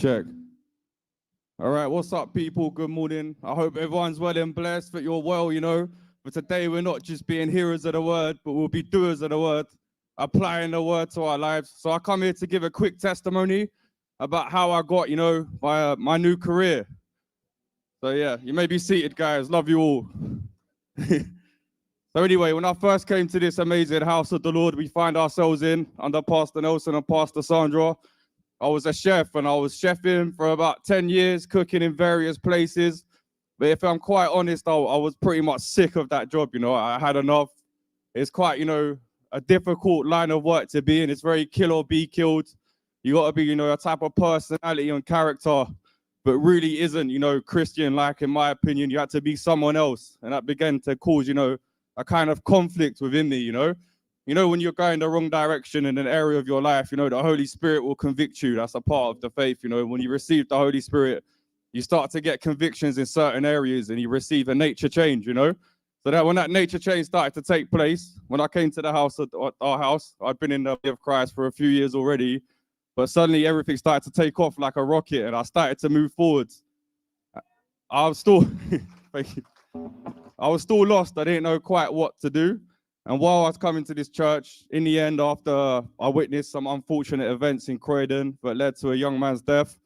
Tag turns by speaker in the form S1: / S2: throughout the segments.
S1: Check. All right, what's up, people? Good morning. I hope everyone's well and blessed, that you're well, But today we're not just being hearers of the word, but we'll be doers of the word, applying the word to our lives. So I come here to give a quick testimony about how I got, my new career. So yeah, you may be seated, guys. Love you all. So anyway, when I first came to this amazing house of the Lord, we find ourselves in under Pastor Nelson and Pastor Sandra. I was a chef and I was chefing for about 10 years, cooking in various places. But if I'm quite honest, I was pretty much sick of that job. I had enough. It's quite, a difficult line of work to be in. It's very kill or be killed. You got to be, a type of personality and character, but really isn't, Christian, like in my opinion. You had to be someone else. And that began to cause, a kind of conflict within me, when you're going the wrong direction in an area of your life, the Holy Spirit will convict you. That's a part of the faith. When you receive the Holy Spirit, you start to get convictions in certain areas and you receive a nature change, So that when that nature change started to take place, when I came to the house, our house, I'd been in the body of Christ for a few years already, but suddenly everything started to take off like a rocket and I started to move forwards. I was still, I was still lost. I didn't know quite what to do. And while I was coming to this church, in the end, after I witnessed some unfortunate events in Croydon that led to a young man's death,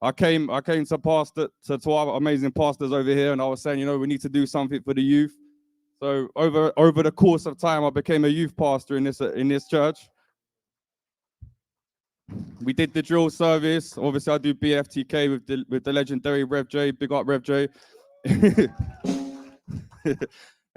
S1: I came to our amazing pastors over here, and I was saying, we need to do something for the youth. So over the course of time, I became a youth pastor in this church. We did the drill service. Obviously, I do BFTK with the legendary Rev J. Big up, Rev J.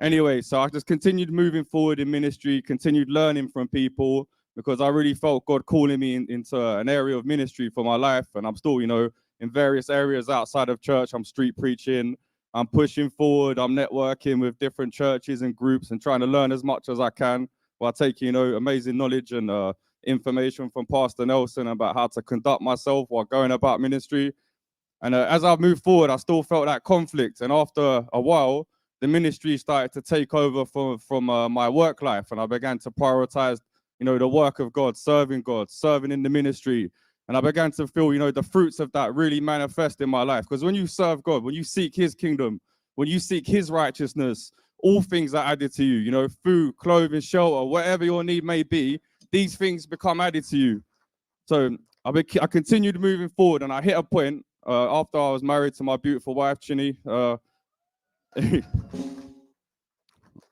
S1: Anyway, so I just continued moving forward in ministry, continued learning from people, because I really felt God calling me into an area of ministry for my life. And I'm still, in various areas outside of church. I'm street preaching, I'm pushing forward, I'm networking with different churches and groups and trying to learn as much as I can while taking, amazing knowledge and information from Pastor Nelson about how to conduct myself while going about ministry. And as I've moved forward, I still felt that conflict. And after a while, the ministry started to take over from my work life. And I began to prioritize, the work of God, serving in the ministry. And I began to feel, the fruits of that really manifest in my life. Because when you serve God, when you seek his kingdom, when you seek his righteousness, all things are added to you, food, clothing, shelter, whatever your need may be, these things become added to you. So I continued moving forward, and I hit a point after I was married to my beautiful wife, Chinny.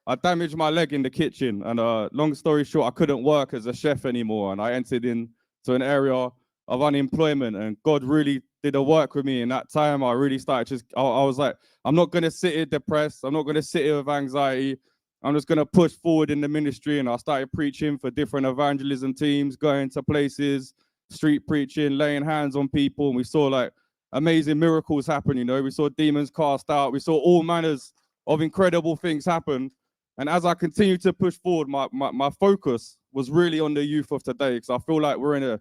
S1: I damaged my leg in the kitchen, and long story short, I couldn't work as a chef anymore, and I entered into an area of unemployment, and God really did a work with me in that time. I really started I was like, I'm not going to sit here depressed. I'm not going to sit here with anxiety. I'm just going to push forward in the ministry, and I started preaching for different evangelism teams, going to places, street preaching, laying hands on people, and we saw like amazing miracles happen, We saw demons cast out. We saw all manners of incredible things happen. And as I continued to push forward, my focus was really on the youth of today, because I feel like we're in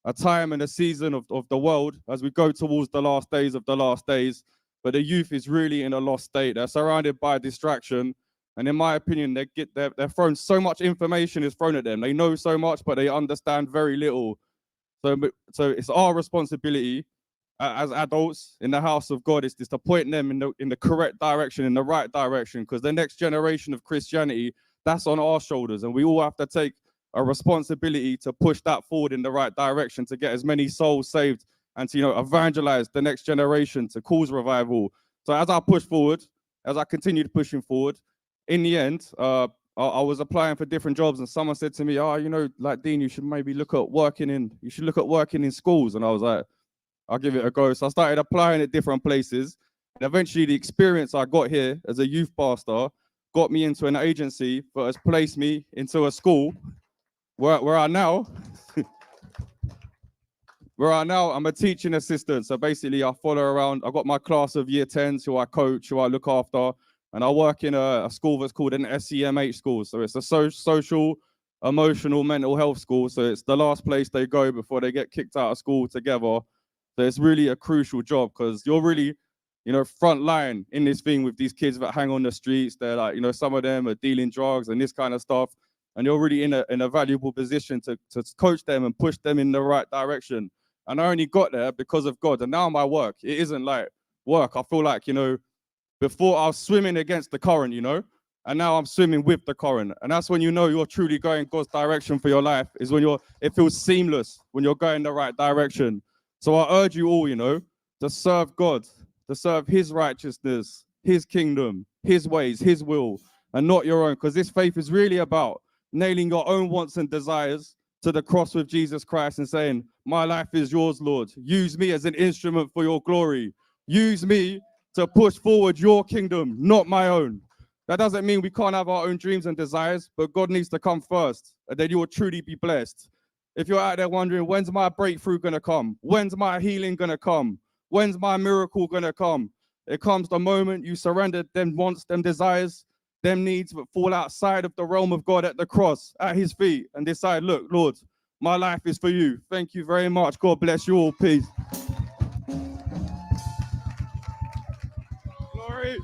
S1: a time and a season of the world as we go towards the last days of the last days. But the youth is really in a lost state. They're surrounded by distraction. And in my opinion, they're thrown so much information is thrown at them. They know so much, but they understand very little. So it's our responsibility as adults in the house of God is to point them in the correct direction, in the right direction, because the next generation of Christianity, that's on our shoulders, and we all have to take a responsibility to push that forward in the right direction to get as many souls saved and to evangelize the next generation, to cause revival. So as I push forward, as I continued pushing forward, in the end, I was applying for different jobs, and someone said to me, like Dean, you should maybe look at working in schools. And I was like, I'll give it a go. So I started applying at different places. And eventually the experience I got here as a youth pastor got me into an agency that has placed me into a school where I now I'm a teaching assistant. So basically I follow around. I've got my class of year 10s who I coach, who I look after. And I work in a school that's called an SEMH school. So it's a social, emotional, mental health school. So it's the last place they go before they get kicked out of school together. So it's really a crucial job, because you're really, front line in this thing with these kids that hang on the streets. They're like, some of them are dealing drugs and this kind of stuff. And you're really in a valuable position to coach them and push them in the right direction. And I only got there because of God. And now my work, it isn't like work. I feel like, before I was swimming against the current, and now I'm swimming with the current. And that's when you're truly going God's direction for your life, is when it feels seamless, when you're going the right direction. So I urge you all, to serve God, to serve his righteousness, his kingdom, his ways, his will, and not your own. Because this faith is really about nailing your own wants and desires to the cross with Jesus Christ and saying, my life is yours, Lord. Use me as an instrument for your glory. Use me to push forward your kingdom, not my own. That doesn't mean we can't have our own dreams and desires, but God needs to come first, and then you will truly be blessed. If you're out there wondering, when's my breakthrough going to come? When's my healing going to come? When's my miracle going to come? It comes the moment you surrender them wants, them desires, them needs that fall outside of the realm of God at the cross, at his feet, and decide, look, Lord, my life is for you. Thank you very much. God bless you all. Peace. Glory.